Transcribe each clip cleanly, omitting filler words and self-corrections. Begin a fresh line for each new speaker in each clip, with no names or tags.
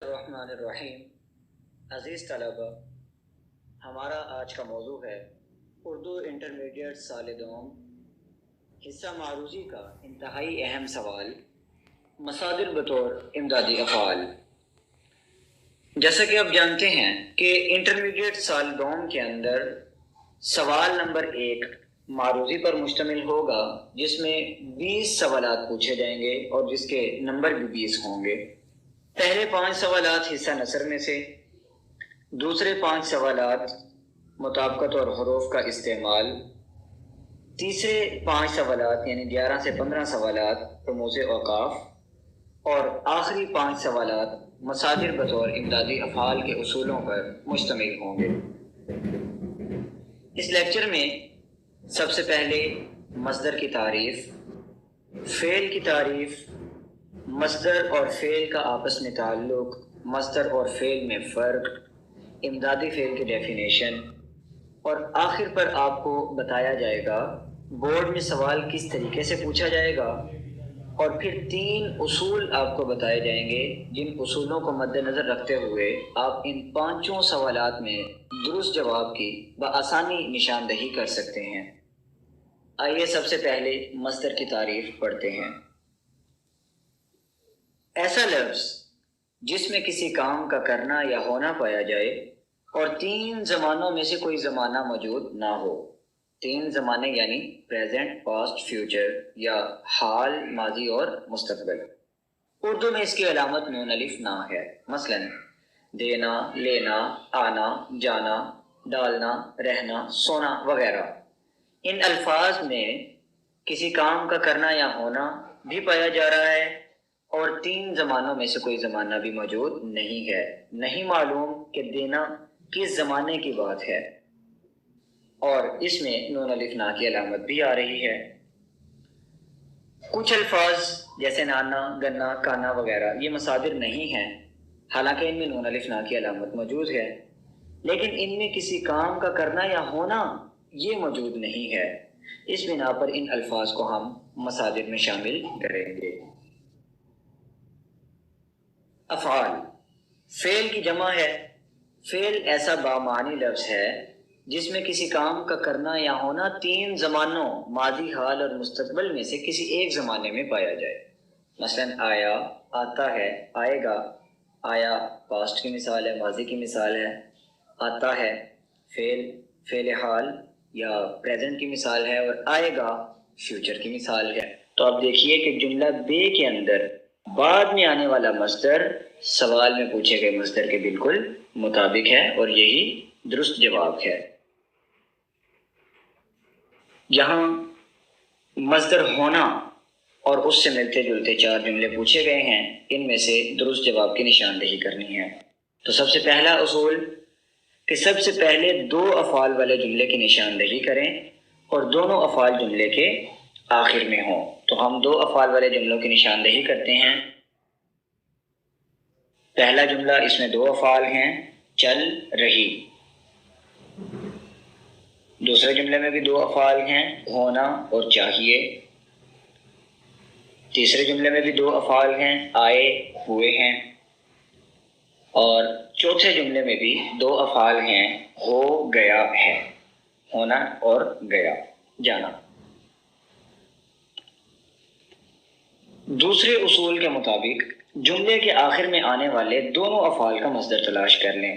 الرحمن الرحیم۔ عزیز طلبہ، ہمارا آج کا موضوع ہے اردو انٹرمیڈیٹ سال دوم حصہ معروضی کا انتہائی اہم سوال، مصادر بطور امدادی افعال۔ جیسا کہ آپ جانتے ہیں کہ انٹرمیڈیٹ سال دوم کے اندر سوال نمبر 1 معروضی پر مشتمل ہوگا، جس میں 20 سوالات پوچھے جائیں گے اور جس کے نمبر بھی 20 ہوں گے۔ پہلے 5 سوالات حصہ نثر میں سے، دوسرے 5 سوالات مطابقت اور حروف کا استعمال، تیسرے 5 سوالات یعنی 11 سے 15 سوالات رموز اوقاف، اور آخری 5 سوالات مصادر بطور امدادی افعال کے اصولوں پر مشتمل ہوں گے۔ اس لیکچر میں سب سے پہلے مصدر کی تعریف، فعل کی تعریف، مصدر اور فعل کا آپس میں تعلق، مصدر اور فعل میں فرق، امدادی فعل کی ڈیفینیشن، اور آخر پر آپ کو بتایا جائے گا بورڈ میں سوال کس طریقے سے پوچھا جائے گا، اور پھر 3 اصول آپ کو بتائے جائیں گے جن اصولوں کو مد نظر رکھتے ہوئے آپ ان 5 سوالات میں درست جواب کی بآسانی نشاندہی کر سکتے ہیں۔ آئیے سب سے پہلے مصدر کی تعریف پڑھتے ہیں۔ ایسا لفظ جس میں کسی کام کا کرنا یا ہونا پایا جائے اور 3 زمانوں میں سے کوئی زمانہ موجود نہ ہو۔ 3 زمانے یعنی پریزنٹ، پاسٹ، فیوچر، یا حال، ماضی اور مستقبل۔ اردو میں اس کی علامت نون الف نا ہے، مثلا دینا، لینا، آنا، جانا، ڈالنا، رہنا، سونا وغیرہ۔ ان الفاظ میں کسی کام کا کرنا یا ہونا بھی پایا جا رہا ہے اور 3 زمانوں میں سے کوئی زمانہ بھی موجود نہیں ہے۔ نہیں معلوم کہ دینا کس زمانے کی بات ہے، اور اس میں نون الف نا کی علامت بھی آ رہی ہے۔ کچھ الفاظ جیسے نانا، گنا، کانا وغیرہ یہ مصادر نہیں ہیں، حالانکہ ان میں نون الف نا کی علامت موجود ہے، لیکن ان میں کسی کام کا کرنا یا ہونا یہ موجود نہیں ہے۔ اس بنا پر ان الفاظ کو ہم مصادر میں شامل کریں گے۔ افعال، فعل کی جمع ہے۔ فعل ایسا بامعنی لفظ ہے جس میں کسی کام کا کرنا یا ہونا 3 زمانوں ماضی، حال اور مستقبل میں سے کسی ایک زمانے میں پایا جائے۔ مثلا آیا، آتا ہے، آئے گا۔ آیا پاسٹ کی مثال ہے، ماضی کی مثال ہے۔ آتا ہے فعل حال یا پریزنٹ کی مثال ہے، اور آئے گا فیوچر کی مثال ہے۔ تو آپ دیکھیے کہ جملہ بے کے اندر بعد میں آنے والا مصدر سوال میں پوچھے گئے مصدر کے بالکل مطابق ہے، اور یہی درست جواب ہے۔ یہاں مصدر ہونا اور اس سے ملتے جلتے 4 جملے پوچھے گئے ہیں، ان میں سے درست جواب کی نشاندہی کرنی ہے۔ تو سب سے پہلا اصول کہ سب سے پہلے 2 افعال والے جملے کی نشاندہی کریں اور دونوں افعال جملے کے آخر میں ہوں۔ تو ہم 2 افعال والے جملوں کی نشاندہی کرتے ہیں۔ پہلا جملہ، اس میں 2 افعال ہیں، چل رہی۔ دوسرے جملے میں بھی 2 افعال ہیں، ہونا اور چاہیے۔ تیسرے جملے میں بھی 2 افعال ہیں، آئے، ہوئے ہیں۔ اور چوتھے جملے میں بھی 2 افعال ہیں، ہو گیا ہے، ہونا اور گیا، جانا۔ دوسرے اصول کے مطابق جملے کے آخر میں آنے والے دونوں افعال کا مصدر تلاش کر لیں۔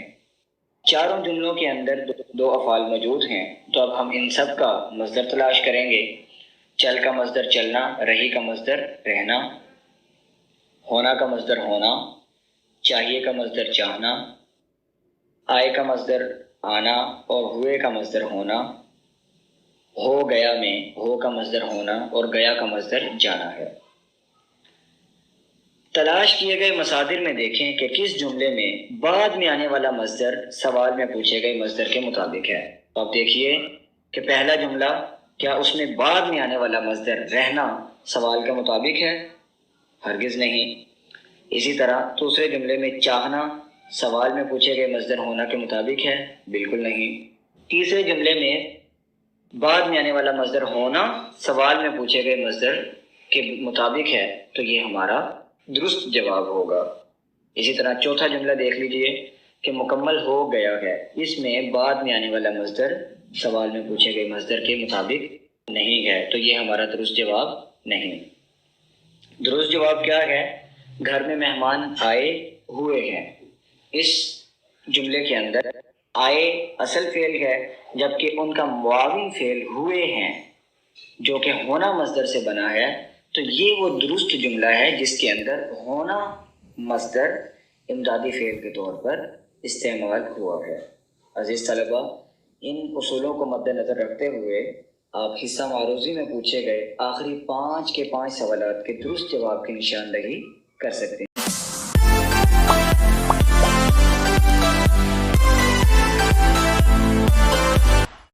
4 جملوں کے اندر 2 افعال موجود ہیں، تو اب ہم ان سب کا مصدر تلاش کریں گے۔ چل کا مصدر چلنا، رہی کا مصدر رہنا، ہونا کا مصدر ہونا، چاہیے کا مصدر چاہنا، آئے کا مصدر آنا اور ہوئے کا مصدر ہونا، ہو گیا میں ہو کا مصدر ہونا اور گیا کا مصدر جانا ہے۔ تلاش کیے گئے مصادر میں دیکھیں کہ کس جملے میں بعد میں آنے والا مصدر سوال میں پوچھے گئے مصدر کے مطابق ہے۔ تو آپ دیکھیے کہ پہلا جملہ، کیا اس میں بعد میں آنے والا مصدر رہنا سوال کے مطابق ہے؟ ہرگز نہیں۔ اسی طرح دوسرے جملے میں چاہنا سوال میں پوچھے گئے مصدر ہونا کے مطابق ہے؟ بالکل نہیں۔ تیسرے جملے میں بعد میں آنے والا مصدر ہونا سوال میں پوچھے گئے مصدر کے مطابق ہے تو یہ ہمارا درست جواب ہوگا۔ اسی طرح چوتھا جملہ دیکھ لیجئے کہ مکمل ہو گیا ہے، اس میں بعد میں آنے والا مصدر سوال میں پوچھے گئے مصدر کے مطابق نہیں ہے، تو یہ ہمارا درست جواب نہیں۔ درست جواب کیا ہے؟ گھر میں مہمان آئے ہوئے ہیں۔ اس جملے کے اندر آئے اصل فعل ہے، جبکہ ان کا معاون فعل ہوئے ہیں جو کہ ہونا مصدر سے بنا ہے، تو یہ وہ درست جملہ ہے جس کے اندر ہونا مصدر امدادی فعل کے طور پر استعمال ہوا ہے۔ عزیز طلبہ، ان اصولوں کو مد نظر رکھتے ہوئے آپ حصہ معروضی میں پوچھے گئے آخری 5 کے 5 سوالات کے درست جواب کی نشاندہی کر سکتے ہیں۔